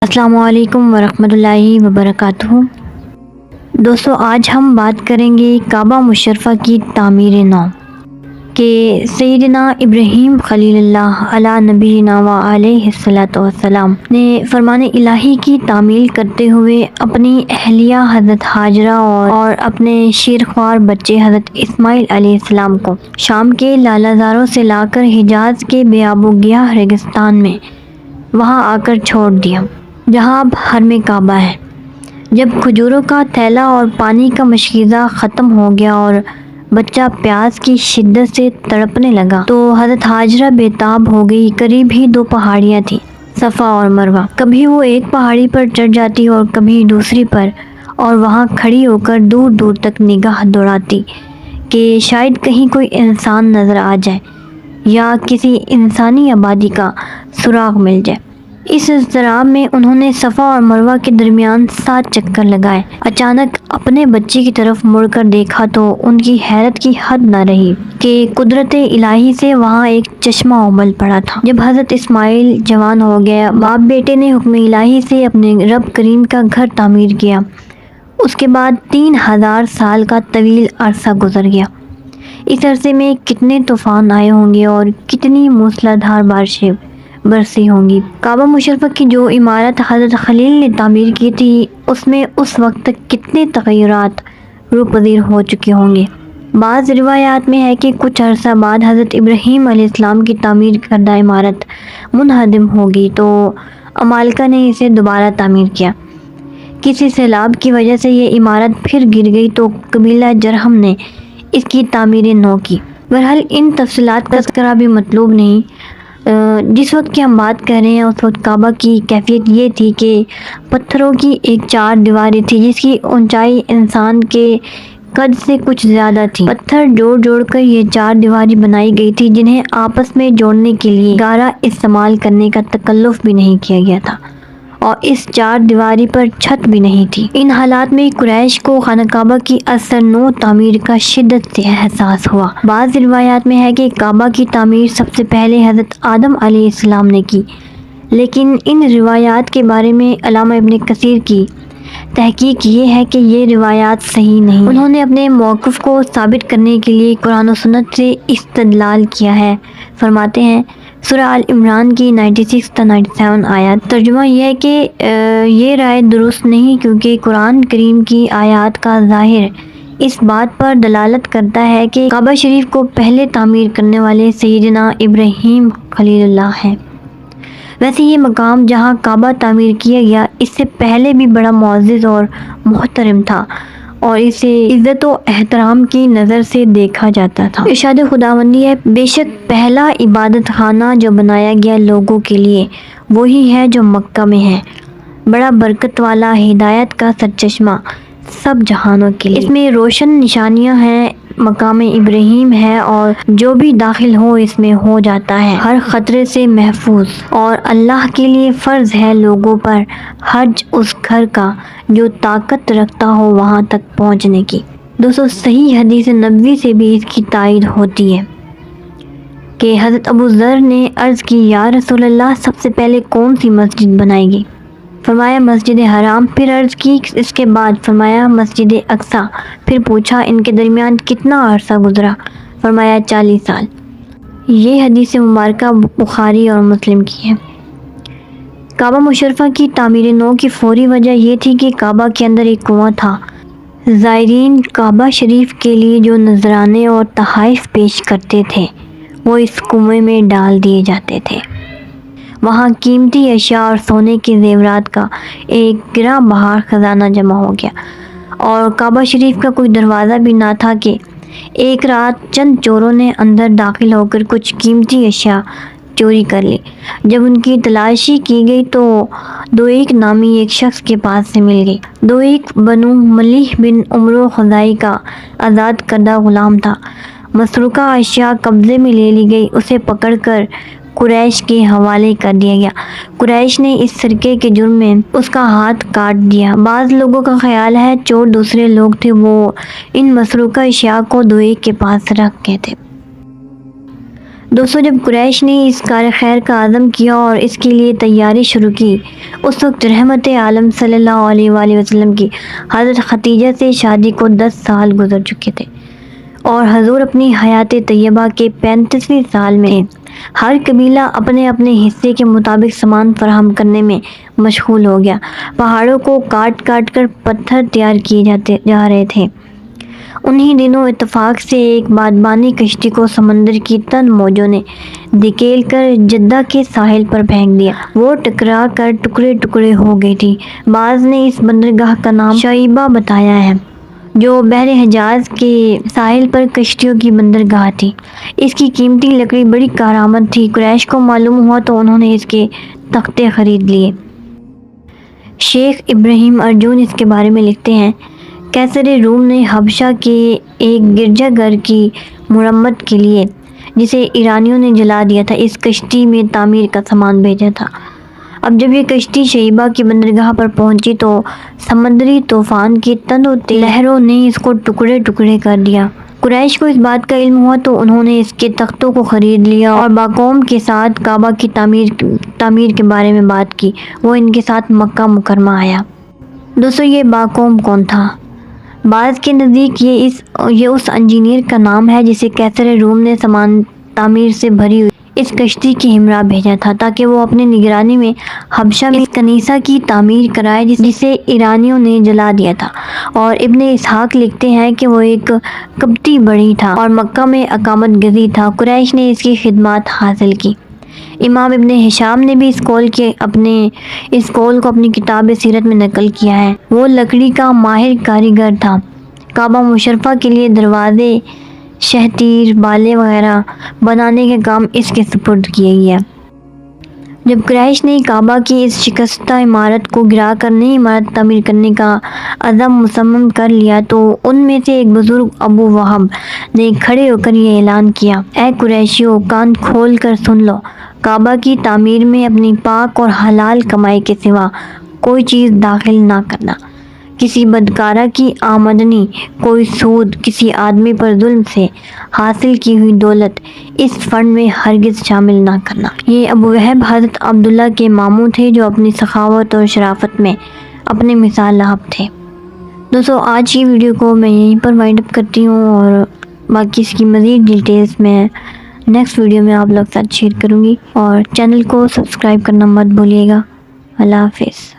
السلام علیکم ورحمۃ اللہ وبرکاتہ۔ دوستو، آج ہم بات کریں گے کعبہ مشرفہ کی تعمیر نو کہ سیدنا ابراہیم خلیل اللہ علی نبینا و علیہ الصلوۃ والسلام نے فرمان الہی کی تعمیل کرتے ہوئے اپنی اہلیہ حضرت ہاجرہ اور اپنے شیرخوار بچے حضرت اسماعیل علیہ السلام کو شام کے لالا زاروں سے لا کر حجاز کے بے آب و گیاہ ریگستان میں وہاں آ کر چھوڑ دیا جہاں اب حرم کعبہ ہے۔ جب کھجوروں کا تھیلا اور پانی کا مشکیزہ ختم ہو گیا اور بچہ پیاس کی شدت سے تڑپنے لگا تو حضرت ہاجرہ بے تاب ہو گئی۔ قریب ہی دو پہاڑیاں تھیں، صفا اور مروہ۔ کبھی وہ ایک پہاڑی پر چڑھ جاتی اور کبھی دوسری پر، اور وہاں کھڑی ہو کر دور دور تک نگاہ دوڑاتی کہ شاید کہیں کوئی انسان نظر آ جائے یا کسی انسانی آبادی کا سراغ مل جائے۔ اس اضطراب میں انہوں نے صفا اور مروہ کے درمیان 7 چکر لگائے۔ اچانک اپنے بچے کی طرف مڑ کر دیکھا تو ان کی حیرت کی حد نہ رہی کہ قدرت الہی سے وہاں ایک چشمہ ابل پڑا تھا۔ جب حضرت اسماعیل جوان ہو گیا، باپ بیٹے نے حکم الہی سے اپنے رب کریم کا گھر تعمیر کیا۔ اس کے بعد 3000 سال کا طویل عرصہ گزر گیا۔ اس عرصے میں کتنے طوفان آئے ہوں گے اور کتنی موسلادھار بارشیں برسی ہوں گی۔ کعبہ مشرفہ کی جو عمارت حضرت خلیل نے تعمیر کی تھی، اس میں اس وقت تک کتنے تغیرات روپذیر ہو چکے ہوں گے۔ بعض روایات میں ہے کہ کچھ عرصہ بعد حضرت ابراہیم علیہ السلام کی تعمیر کردہ عمارت منہدم ہو گئی تو عمالقہ نے اسے دوبارہ تعمیر کیا۔ کسی سیلاب کی وجہ سے یہ عمارت پھر گر گئی تو قبیلہ جرہم نے اس کی تعمیر نو کی۔ بہرحال ان تفصیلات کا تذکرہ بھی مطلوب نہیں۔ جس وقت کی ہم بات کر رہے ہیں اس وقت کعبہ کی کیفیت یہ تھی کہ پتھروں کی ایک 4 دیواری تھی جس کی اونچائی انسان کے قد سے کچھ زیادہ تھی۔ پتھر جوڑ جوڑ کر یہ 4 دیواری بنائی گئی تھی جنہیں آپس میں جوڑنے کے لیے گارا استعمال کرنے کا تکلف بھی نہیں کیا گیا تھا، اور اس 4 دیواری پر چھت بھی نہیں تھی۔ ان حالات میں قریش کو خانہ کعبہ کی اثر نو تعمیر کا شدت سے احساس ہوا۔ بعض روایات میں ہے کہ کعبہ کی تعمیر سب سے پہلے حضرت آدم علیہ السلام نے کی، لیکن ان روایات کے بارے میں علامہ ابن کثیر کی تحقیق یہ ہے کہ یہ روایات صحیح نہیں۔ انہوں نے اپنے موقف کو ثابت کرنے کے لیے قرآن و سنت سے استدلال کیا ہے۔ فرماتے ہیں سورہ آل عمران کی 96 تا 97 آیات۔ ترجمہ یہ ہے کہ یہ رائے درست نہیں کیونکہ قرآن کریم کی آیات کا ظاہر اس بات پر دلالت کرتا ہے کہ کعبہ شریف کو پہلے تعمیر کرنے والے سیدنا ابراہیم خلیل اللہ ہیں۔ ویسے یہ مقام جہاں کعبہ تعمیر کیا گیا اس سے پہلے بھی بڑا معزز اور محترم تھا اور اسے عزت و احترام کی نظر سے دیکھا جاتا تھا۔ ارشاد خداوندی ہے، بے شک پہلا عبادت خانہ جو بنایا گیا لوگوں کے لیے وہی ہے جو مکہ میں ہے، بڑا برکت والا، ہدایت کا سرچشمہ سب جہانوں کے لیے۔ اس میں روشن نشانیاں ہیں، مقام ابراہیم ہے اور جو بھی داخل ہو اس میں ہو جاتا ہے ہر خطرے سے محفوظ، اور اللہ کے لیے فرض ہے لوگوں پر حج اس گھر کا جو طاقت رکھتا ہو وہاں تک پہنچنے کی۔ دوستو، صحیح حدیث نبوی سے بھی اس کی تائید ہوتی ہے کہ حضرت ابو ذر نے عرض کی، یا رسول اللہ، سب سے پہلے کون سی مسجد بنائے گی؟ فرمایا مسجد حرام۔ پھر عرض کی اس کے بعد؟ فرمایا مسجد اقصیٰ۔ پھر پوچھا ان کے درمیان کتنا عرصہ گزرا؟ فرمایا 40 سال۔ یہ حدیث مبارکہ بخاری اور مسلم کی ہے۔ کعبہ مشرفہ کی تعمیر نو کی فوری وجہ یہ تھی کہ کعبہ کے اندر ایک کنواں تھا۔ زائرین کعبہ شریف کے لیے جو نذرانے اور تحائف پیش کرتے تھے وہ اس کنویں میں ڈال دیے جاتے تھے۔ وہاں قیمتی اشیاء اور سونے کے زیورات کا ایک گراں بہار خزانہ جمع ہو گیا، اور کعبہ شریف کا کوئی دروازہ بھی نہ تھا کہ ایک رات چند چوروں نے اندر داخل ہو کر کچھ قیمتی اشیاء چوری کر لی۔ جب ان کی تلاشی کی گئی تو دوئیق نامی ایک شخص کے پاس سے مل گئی۔ دوئیق بنو ملیح بن عمرو خزاعی کا آزاد کردہ غلام تھا۔ مسروقہ اشیاء قبضے میں لے لی گئی، اسے پکڑ کر قریش کے حوالے کر دیا گیا۔ قریش نے اس سرقے کے جرم میں اس کا ہاتھ کاٹ دیا۔ بعض لوگوں کا خیال ہے چور دوسرے لوگ تھے، وہ ان مسروقہ اشیاء کو دوئیق کے پاس رکھ گئے تھے۔ دوستوں جب قریش نے اس کار خیر کا عزم کیا اور اس کے لیے تیاری شروع کی، اس وقت رحمت عالم صلی اللہ علیہ وآلہ وسلم کی حضرت خدیجہ سے شادی کو 10 سال گزر چکے تھے اور حضور اپنی حیات طیبہ کے 35ویں سال میں ہر قبیلہ اپنے اپنے حصے کے مطابق سامان فراہم کرنے میں مشغول ہو گیا۔ پہاڑوں کو کاٹ کاٹ کر پتھر تیار کیے جا رہے تھے۔ انہی دنوں اتفاق سے ایک بادبانی کشتی کو سمندر کی تن موجوں نے دھکیل کر جدہ کے ساحل پر پھینک دیا۔ وہ ٹکرا کر ٹکڑے ٹکڑے ہو گئی تھی۔ بعض نے اس بندرگاہ کا نام شعیبہ بتایا ہے، جو بحر حجاز کے ساحل پر کشتیوں کی بندرگاہ تھی۔ اس کی قیمتی لکڑی بڑی کارآمد تھی۔ قریش کو معلوم ہوا تو انہوں نے اس کے تختے خرید لیے۔ شیخ ابراہیم ارجن اس کے بارے میں لکھتے ہیں، قیصر روم نے حبشہ کے ایک گرجا گھر کی مرمت کے لیے، جسے ایرانیوں نے جلا دیا تھا، اس کشتی میں تعمیر کا سامان بھیجا تھا۔ اب جب یہ کشتی شعیبہ کی بندرگاہ پر پہنچی تو سمندری طوفان کی تند و تیز لہروں نے اس کو ٹکڑے ٹکڑے کر دیا۔ قریش کو اس بات کا علم ہوا تو انہوں نے اس کے تختوں کو خرید لیا اور باقوم کے ساتھ کعبہ کی تعمیر کے بارے میں بات کی۔ وہ ان کے ساتھ مکہ مکرمہ آیا۔ دوستو یہ باقوم کون تھا؟ بعض کے نزدیک یہ اس انجینئر کا نام ہے جسے قیصر روم نے سامان تعمیر سے بھری ہوئی اس کشتی کے ہمراہ بھیجا تھا تاکہ وہ اپنی نگرانی میں حبشہ میں اس کنیسہ کی تعمیر کرائے جسے ایرانیوں نے جلا دیا تھا۔ اور ابن اسحاق لکھتے ہیں کہ وہ ایک قبطی بڑھئی تھا اور مکہ میں اقامت گزید تھا۔ قریش نے اس کی خدمات حاصل کی۔ امام ابن ہشام نے بھی اس قول کو اپنی کتاب سیرت میں نقل کیا ہے۔ وہ لکڑی کا ماہر کاریگر تھا۔ کعبہ مشرفہ کے لیے دروازے، شہتیر، بالے وغیرہ بنانے کا کام اس کے سپرد کیا گیا۔ جب قریش نے کعبہ کی اس شکستہ عمارت کو گرا کر نئی عمارت تعمیر کرنے کا عزم مصمم کر لیا تو ان میں سے ایک بزرگ ابو وہب نے کھڑے ہو کر یہ اعلان کیا، اے قریشیو، کان کھول کر سن لو، کعبہ کی تعمیر میں اپنی پاک اور حلال کمائی کے سوا کوئی چیز داخل نہ کرنا۔ کسی بدکارہ کی آمدنی، کوئی سود، کسی آدمی پر ظلم سے حاصل کی ہوئی دولت اس فنڈ میں ہرگز شامل نہ کرنا۔ یہ ابو وہب حضرت عبداللہ کے ماموں تھے جو اپنی سخاوت اور شرافت میں اپنے مثال رہب تھے۔ دوستو آج کی ویڈیو کو میں یہیں پر وائنڈ اپ کرتی ہوں اور باقی اس کی مزید ڈیٹیلز میں نیکسٹ ویڈیو میں آپ لوگ ساتھ شیئر کروں گی، اور چینل کو سبسکرائب کرنا مت بھولیے گا۔ اللہ حافظ۔